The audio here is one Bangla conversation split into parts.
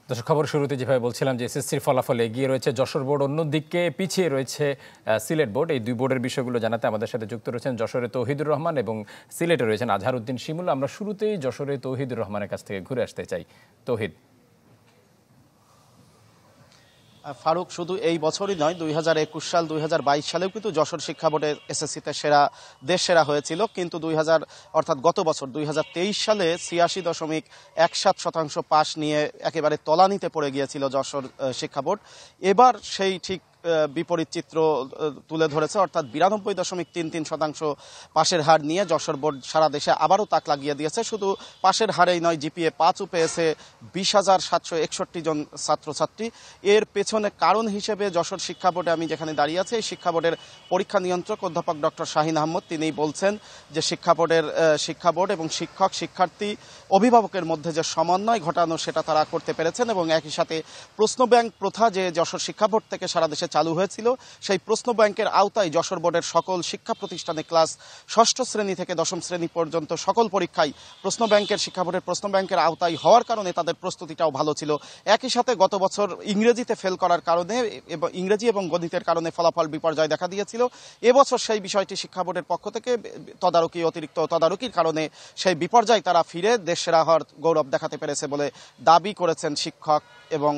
দর্শক, খবর শুরুতে যেভাবে বলছিলাম যে এসএসসির ফলাফল এগিয়ে রয়েছে যশোর বোর্ড, অন্যদিকে পিছিয়ে রয়েছে সিলেট বোর্ড। এই দুই বোর্ডের বিষয়গুলো জানাতে আমাদের সাথে যুক্ত রয়েছেন যশোরে তৌহিদুর রহমান এবং সিলেটে রয়েছেন আজহারউদ্দিন শিমুল। আমরা শুরুতেই যশোরে তৌহিদুর রহমানের কাছ থেকে ঘুরে আসতে চাই। তৌহিদ। ফারুক, শুধু এই বছরই নয়, 2021 সাল 2022 সালেও কিন্তু যশোর শিক্ষা বোর্ডের এসএসসিতে দেশ সেরা হয়েছিল, কিন্তু অর্থাৎ গত বছর 2023 সালে 86.17% পাস নিয়ে একেবারে তলানিতে পড়ে গিয়েছিল যশোর শিক্ষা বোর্ড। এবার সেই ঠিক বিপরীত চিত্র তুলে ধরেছে, অর্থাৎ 92.33% পাশের হার নিয়ে যশোর বোর্ড সারা দেশে আবারও তাক লাগিয়ে দিয়েছে। শুধু পাশের হারেই নয়, জিপিএ 5ও পেয়েছে 20,761 জন ছাত্রছাত্রী। এর পেছনে কারণ হিসেবে যশোর শিক্ষা বোর্ডে আমি যেখানে দাঁড়িয়ে আছি, এই শিক্ষা বোর্ডের পরীক্ষা নিয়ন্ত্রক অধ্যাপক ডক্টর শাহিন আহমদ তিনিই বলছেন যে শিক্ষা বোর্ড এবং শিক্ষক শিক্ষার্থী অভিভাবকের মধ্যে যে সমন্বয় ঘটানো সেটা তারা করতে পেরেছেন, এবং একই সাথে প্রশ্ন ব্যাংক প্রথা যে যশোর শিক্ষা বোর্ড থেকে সারা দেশে চালু হয়েছিল, সেই প্রশ্ন ব্যাংকের আওতায় যশোর বোর্ডের সকল শিক্ষা প্রতিষ্ঠানে ক্লাস 6ষ্ঠ শ্রেণী থেকে 10ম শ্রেণী পর্যন্ত সকল পরীক্ষায় শিক্ষা বোর্ডের প্রশ্ন ব্যাংকের আওতায় হওয়ার কারণে তাদের প্রস্তুতিটাও ভালো ছিল। একই সাথে গত বছর ইংরেজিতে ফেল করার কারণে, ইংরেজি এবং গণিতের কারণে ফলাফল বিপর্যয় দেখা দিয়েছিল। এবছর সেই বিষয়টি শিক্ষা বোর্ডের পক্ষ থেকে অতিরিক্ত তদারকির কারণে সেই বিপর্যয় তারা ফিরে দেশ সেরা হওয়ার গৌরব দেখাতে পেরেছে বলে দাবি করেছেন শিক্ষক এবং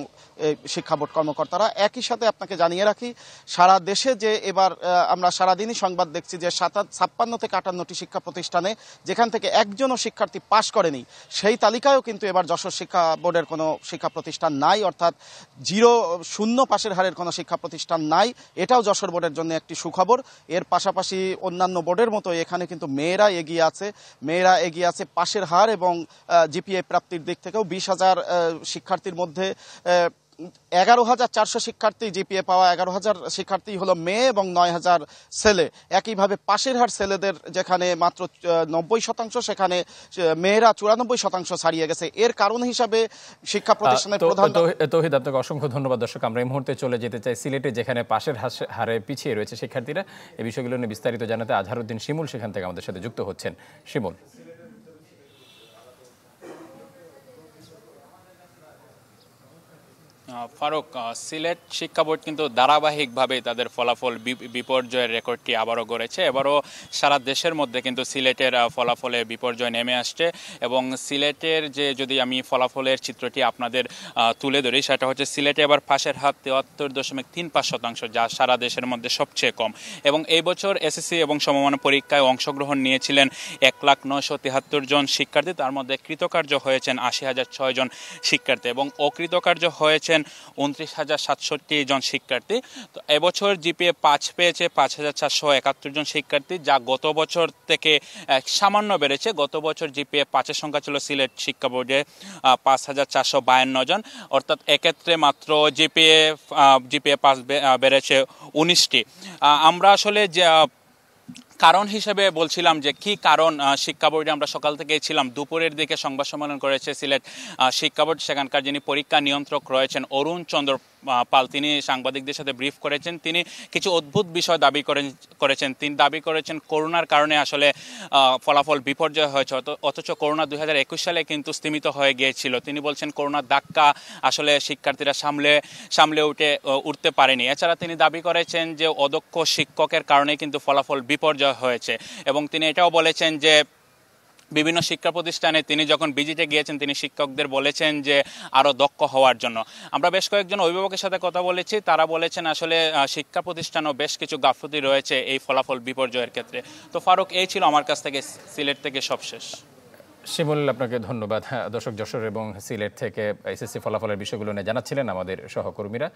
শিক্ষা বোর্ড কর্মকর্তারা। একই সাথে আপনাকে জানিয়ে রাখি, সারা দেশে যে এবার আমরা সারাদিনই সংবাদ দেখছি যে 56 থেকে 58টি শিক্ষা প্রতিষ্ঠানে যেখান থেকে একজনও শিক্ষার্থী পাশ করেনি, সেই তালিকায়ও কিন্তু এবার যশোর শিক্ষা বোর্ডের কোনো শিক্ষা প্রতিষ্ঠান নাই, অর্থাৎ শূন্য পাশের হারের কোনো শিক্ষা প্রতিষ্ঠান নাই। এটাও যশোর বোর্ডের জন্য একটি সুখবর। এর পাশাপাশি অন্যান্য বোর্ডের মতো এখানে কিন্তু মেয়েরা এগিয়ে আছে পাশের হার এবং জিপিএ প্রাপ্তির দিক থেকেও। 20,000 শিক্ষার্থীর মধ্যে 11,400 শিক্ষার্থী জিপিএ পাওয়া, 11,000 শিক্ষার্থী হলো মেয়ে এবং 9,000 ছেলে। একইভাবে পাশের হার ছেলেদের যেখানে মাত্র 90%, সেখানে মেয়েরা 94% ছাড়িয়ে গেছে। এর কারণ হিসাবে শিক্ষা প্রতিষ্ঠানের প্রধান। তৌহিদ, আপনাকে অসংখ্য ধন্যবাদ। দর্শক, আমরা এই মুহূর্তে চলে যেতে চাই সিলেটে, যেখানে পাশের হারে পিছিয়ে রয়েছে শিক্ষার্থীরা। এই বিষয়গুলো নিয়ে বিস্তারিত জানাতে আজহারউদ্দিন শিমুল সেখান থেকে আমাদের সাথে যুক্ত হচ্ছেন। শিমুল। ফারুক, সিলেট শিক্ষা বোর্ড কিন্তু ধারাবাহিকভাবে তাদের ফলাফল বিপর্যয়ের রেকর্ডটি আবারও গড়েছে। এবারও সারা দেশের মধ্যে কিন্তু সিলেটের ফলাফলে বিপর্যয় নেমে আসছে, এবং সিলেটের যদি আমি ফলাফলের চিত্রটি আপনাদের তুলে ধরি, সেটা হচ্ছে সিলেটে এবার পাশের হার 73.35%, যা সারা দেশের মধ্যে সবচেয়ে কম। এবং এই বছর এসএসসি এবং সমমান পরীক্ষায় অংশগ্রহণ নিয়েছিলেন 1,09,73 জন শিক্ষার্থী। তার মধ্যে কৃতকার্য হয়েছেন 80,006 জন শিক্ষার্থী এবং অকৃতকার্য হয়েছেন 29,067 জন শিক্ষার্থী। তো এবছর জিপিএ 5 পেয়েছে 5,471 জন শিক্ষার্থী, যা গত বছর থেকে সামান্য বেড়েছে। গত বছর জিপিএ 5-এর সংখ্যা ছিল সিলেট শিক্ষা বোর্ডে 5,452 জন, অর্থাৎ এক্ষেত্রে মাত্র জিপিএ 5 বেড়েছে 19টি। আমরা আসলে যে কারণ হিসেবে বলছিলাম যে কি কারণ, শিক্ষা বোর্ডে আমরা সকাল থেকেই ছিলাম। দুপুরের দিকে সংবাদ সম্মেলন করেছে সিলেট শিক্ষা বোর্ড। সেখানকার যিনি পরীক্ষা নিয়ন্ত্রক রয়েছেন অরুণ চন্দ্র পাল, তিনি সাংবাদিকদের সাথে ব্রিফ করেছেন। তিনি কিছু অদ্ভুত বিষয় দাবি করেছেন। তিনি দাবি করেছেন করোনার কারণে আসলে ফলাফল বিপর্যয় হয়েছে, অথচ করোনা 2021 সালে কিন্তু স্তীমিত হয়ে গিয়েছিল। তিনি বলছেন করোনার ধাক্কা আসলে শিক্ষার্থীরা সামলে উঠতে পারেনি। এছাড়া তিনি দাবি করেছেন যে অদক্ষ শিক্ষকের কারণে কিন্তু ফলাফল বিপর্যয় হয়েছে, এবং তিনি এটাও বলেছেন যে বিভিন্ন শিক্ষা প্রতিষ্ঠানে তিনি যখন ভিজিটে গিয়েছেন, তিনি শিক্ষকদের বলেছেন যে আরও দক্ষ হওয়ার জন্য। আমরা বেশ কয়েকজন অভিভাবকের সাথে কথা বলেছি, তারা বলেছেন আসলে শিক্ষা প্রতিষ্ঠানেও বেশ কিছু গাফিলতি রয়েছে এই ফলাফল বিপর্যয়ের ক্ষেত্রে। তো ফারুক, এই ছিল আমার কাছ থেকে সিলেট থেকে সবশেষ। শিমুল, আপনাকে ধন্যবাদ। দর্শক, যশোর এবং সিলেট থেকে এসএসসি ফলাফলের বিষয়গুলো নিয়ে জানাচ্ছিলেন আমাদের সহকর্মীরা।